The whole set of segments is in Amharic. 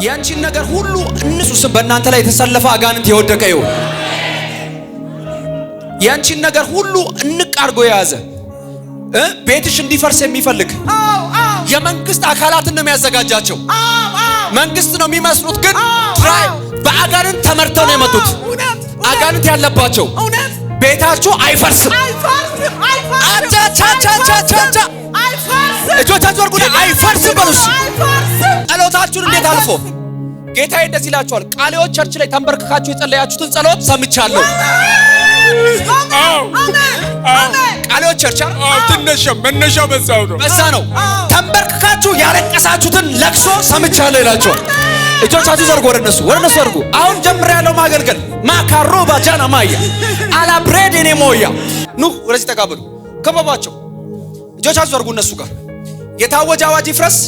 ያንቺን ነገር ሁሉ እንሱስ በእናንተ ላይ የተሰለፈ አጋንንት የወደቀ ይሁን። ያንቺን ነገር ሁሉ እንቅ አድርጎ የያዘ ቤትሽ እንዲፈርስ የሚፈልግ የመንግስት አካላትን ነው የሚያዘጋጃቸው። መንግስት ነው የሚመስሉት ግን በአጋንንት ተመርተው ነው የመጡት። አጋንንት ያለባቸው ቤታችሁ አይፈርስም። አቻቻቻቻቻ እጆቻችሁ ወርጉና አይፈርስም በሉስ። ጸሎታችሁን እንዴት አልፎ ጌታዬ እንደዚህ ይላችኋል። ቃልዮት ቸርች ላይ ተንበርክካችሁ የጸለያችሁትን ጸሎት ሰምቻለሁ። ቃልዮት ቸርች መነሻው በዛ ነው። ተንበርክካችሁ ያለቀሳችሁትን ለቅሶ ሰምቻለሁ ይላችኋል። እጆቻችሁ ዘርጉ፣ ወደ እነሱ ዘርጉ። አሁን ጀምሬያለሁ ማገልገል። ማካሮ ባጃና ማያ አላብሬድ እኔ ሞያ ኑ ወደዚህ ተቀበሉ። ከበባቸው። እጆቻችሁ ዘርጉ እነሱ ጋር። የታወጀ አዋጅ ይፍረስ።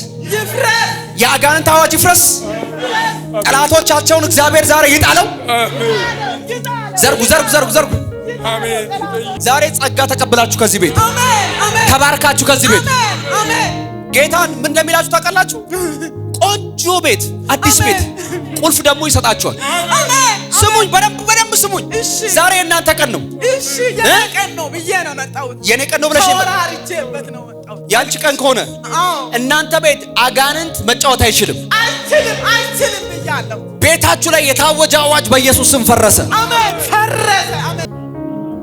የአጋንንት አዋጅ ይፍረስ። ጠላቶቻቸውን እግዚአብሔር ዛሬ ይጣለው። ዘርጉ። ዛሬ ጸጋ ተቀብላችሁ ከዚህ ቤት ተባርካችሁ ከዚህ ቤት ጌታን ምን እንደሚላችሁ ታውቃላችሁ? ቆንጆ ቤት፣ አዲስ ቤት ቁልፍ ደግሞ ይሰጣችኋል። ስሙኝ፣ በደንብ ስሙኝ። ዛሬ እናንተ ቀን ነው። የኔ ቀን ነው ብዬ ነው መጣሁት። የኔ ቀን ነው ብለሽ ያንቺ ቀን ከሆነ እናንተ ቤት አጋንንት መጫወት አይችልም ብያለሁ። ቤታችሁ ላይ የታወጀ አዋጅ በኢየሱስ ስም ፈረሰ። አሜን። ፈረሰ። አሜን።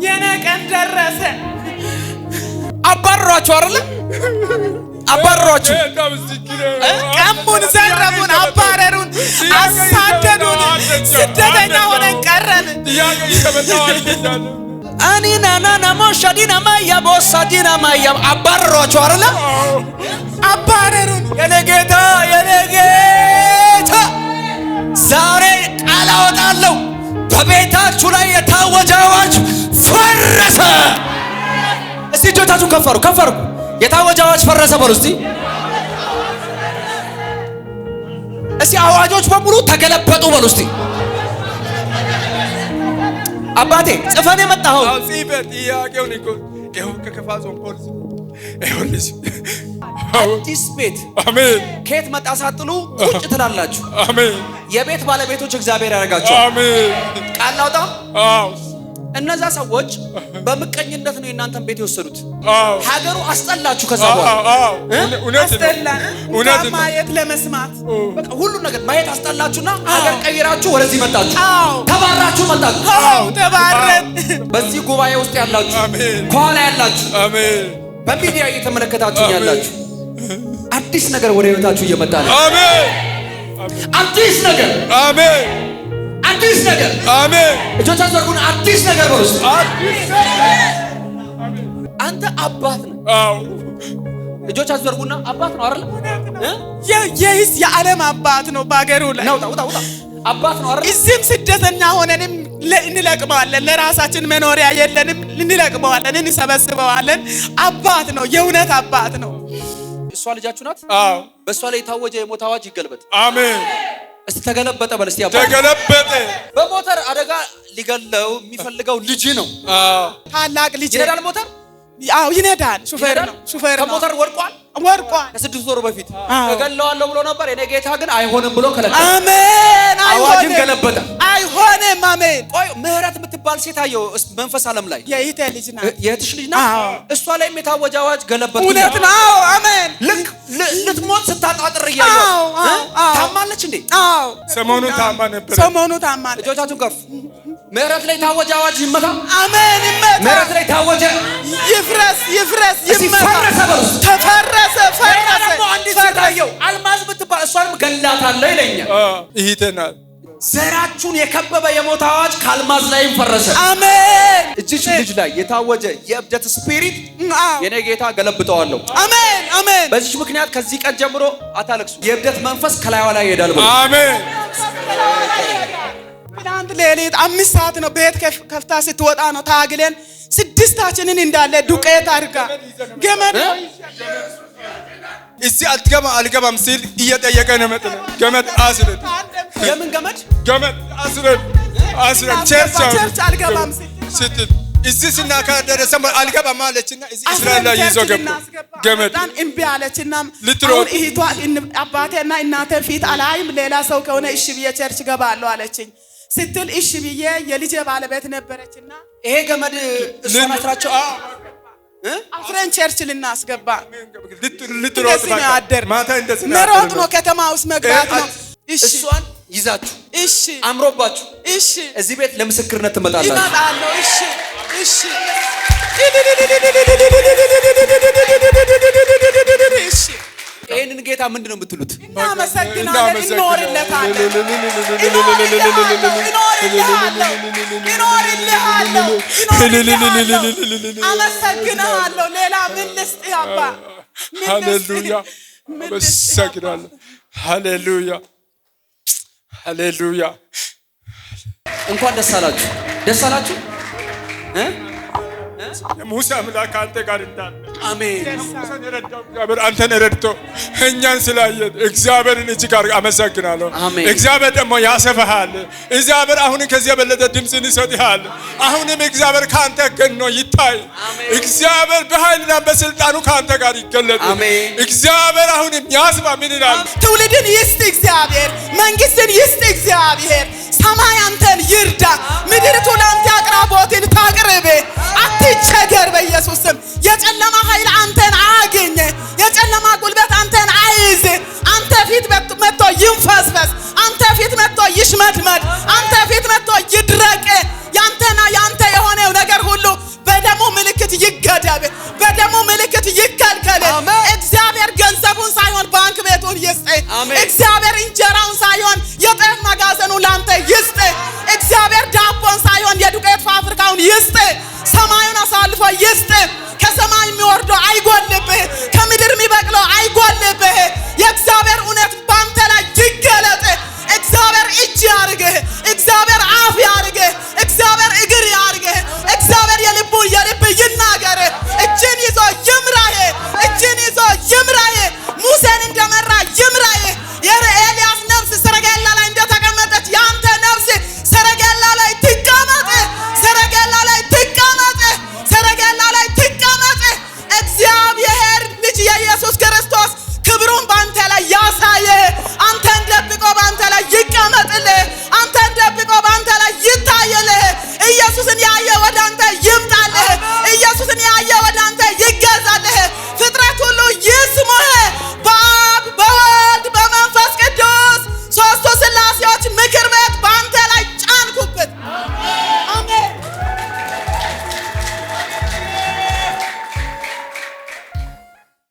የኔ ቀን ደረሰ። አባረሯችሁ አይደል? አባረሯችሁ፣ ቀሙን፣ ዘረፉን፣ አባረሩን፣ አሳደዱን፣ ስደተኛ ሆነን ቀረን። አኒናናና ሞሻዲና ማያ ቦሳዲና ማያ አባረሯችሁ አይደል? አባረሩን። የኔ ጌታ ዛሬ ቃል አወጣለሁ። በቤታችሁ ላይ የታወጀ አዋጅ ፈረሰ። እስቲ እጆቻችሁን ከፍ አድርጉ። የታወጀ አዋጅ ፈረሰ በሉ እስቲ። አዋጆች በሙሉ ተገለበጡ በሉ እስቲ። አባቴ ጽፈን የመጣኸው ጥያቄውን እኮ ይኸው ከከፋዞን ፖሊስ አዲስ ቤት አሜን። ከየት መጣ ሳትሉ ቁጭ ትላላችሁ። አሜን። የቤት ባለቤቶች እግዚአብሔር ያደርጋቸዋል። አሜን። ቃል ላውጣ። እነዛ ሰዎች በምቀኝነት ነው የእናንተን ቤት የወሰዱት። ሀገሩ አስጠላችሁ። ከዛ በኋላ እውነት ማየት ለመስማት በቃ ሁሉ ነገር ማየት አስጠላችሁና ሀገር ቀይራችሁ ወደዚህ መጣችሁ። ተባራችሁ መጣችሁ። ተባረን። በዚህ ጉባኤ ውስጥ ያላችሁ፣ ከኋላ ያላችሁ፣ በሚዲያ እየተመለከታችሁ ያላችሁ አዲስ ነገር ወደ ህይወታችሁ እየመጣ ነው። አዲስ ነገር አዲስ ነገር አሜን። እጆቻችሁ ዘርጉና አዲስ ነገር በሉ። አንተ አባት ነው። እጆቻችሁ ዘርጉና አባት ነው አይደል? ይህስ የዓለም አባት ነው። በአገሩ ላይ ውጣ አባት ነው አይደል? እዚህም ስደተኛ ሆነንም እንለቅመዋለን። ለራሳችን መኖሪያ የለንም፣ እንለቅመዋለን፣ እንሰበስበዋለን። አባት ነው፣ የእውነት አባት ነው። እሷ ልጃችሁ ናት። በእሷ ላይ የታወጀ የሞት አዋጅ ይገልበጥ። አሜን። እስቲ ተገለበጠ በል። እስቲ ተገለበጠ። በሞተር አደጋ ሊገለው የሚፈልገው ልጅ ነው። ታላቅ ልጅ ይነዳል። ሞተር ይነዳል። ሹፌር ነው። ከሞተር ወድቋል። ከ6 ወር በፊት እገለዋለሁ ብሎ ነበር። የኔ ጌታ ግን አይሆንም ብሎ ከለከለ። አሜን። አዋጅን ገለበጠ። አይሆንም። አሜን። ቆይ ምህረት የምትባል ሴት አየሁ መንፈስ ዓለም ላይ። የእህቴ ልጅ ናት። የእህትሽ ልጅ ናት። እሷ ላይም የታወጀ አዋጅ ገለበጠ። እውነት ነው። አሜን። ልክ ልትሞት ስታጣጥር እያየሁ ታማለች እንዴ? ሰሞኑን ታማ ነበር። ታማለች። እጆቻችሁን ከፍ። ምህረት ላይ ታወጀ አዋጅ ይመታ። አሜን። ይመታ። ምህረት ላይ ታወጀ ይፍረስ፣ ይመታ። ተፈረሰ። ፈረሰ። አንዲት ሴት አየሁ አልማዝ የምትባል እሷንም ገላታለሁ ይለኛል። ይሄተናል። ዘራችሁን የከበበ የሞት አዋጅ ከአልማዝ ላይም ፈረሰ። አሜን። እጅሽ ልጅ ላይ የታወጀ የእብደት ስፒሪት የኔ ጌታ ገለብጠዋለሁ። አሜን። በዚህ ምክንያት ከዚህ ቀን ጀምሮ አታለቅሱ። የእብደት መንፈስ ከላይዋ ላይ ይሄዳል። አሜን። ትናንት ሌሊት 5 ሰዓት ነው ቤት ከፍታ ስትወጣ ነው ታግለን 6ታችንን እንዳለ ዱቄት አድርጋ ገመድ እዚህ አልገባም ሲል እየጠየቀ ነው መጥቶ ገመድ አስረን። የምን ገመድ? ገመድ አስረን ቸርች አልገባም ስትል እዚህ ስናካደረሰ አልገባም አለችና እዚህ እስራኤል ላይ ይዞ ገባ ገመድ እምቢ አለችና አሁን እህቷ አባቴና እናቴ ፊት አላይም ሌላ ሰው ከሆነ እሺ ብዬ ቸርች ገባለሁ አለችኝ ስትል እሺ ብዬ የልጄ ባለቤት ነበረችና ይሄ ገመድ እሷን አስራቸው አፍረን ቸርች ልናስገባ ልትሮጥ ማታ እንደዚህ መሮጥ ነው ከተማ ውስጥ መግባት ነው እሷን ይዛችሁ እሺ አምሮባችሁ እሺ እዚህ ቤት ለምስክርነት ትመጣላችሁ ይመጣሉ እሺ እሺ እሺ ይሄንን ጌታ ምንድነው የምትሉት እናመሰግናለን እንኖርለታለን አመሰግናለሁ ሌላ ምን ልስጥህ አባ ሃሌሉያ አመሰግናለሁ ሃሌሉያ ሃሌሉያ እንኳን ደስ አላችሁ ሙሳ አምላክ አንተ ጋር እንዳለ አሜን እግዚአብሔር አንተን ረድቶ እኛን ስላየን እግዚአብሔርን እጅግ አመሰግናለሁ እግዚአብሔር ደግሞ ያሰፋሃል እግዚአብሔር አሁን ከዚህ የበለጠ ድምጽን ይሰጥሃል አሁንም እግዚአብሔር ካንተ ገኖ ይታይ እግዚአብሔር በኃይልና በስልጣኑ ካንተ ጋር ይገለጥ እግዚአብሔር አሁንም ያስባ ምን ይላል ትውልድን ይስጥ እግዚአብሔር መንግስትን ይስጥ እግዚአብሔር ሰማይ አንተን ይርዳ ምድርቱ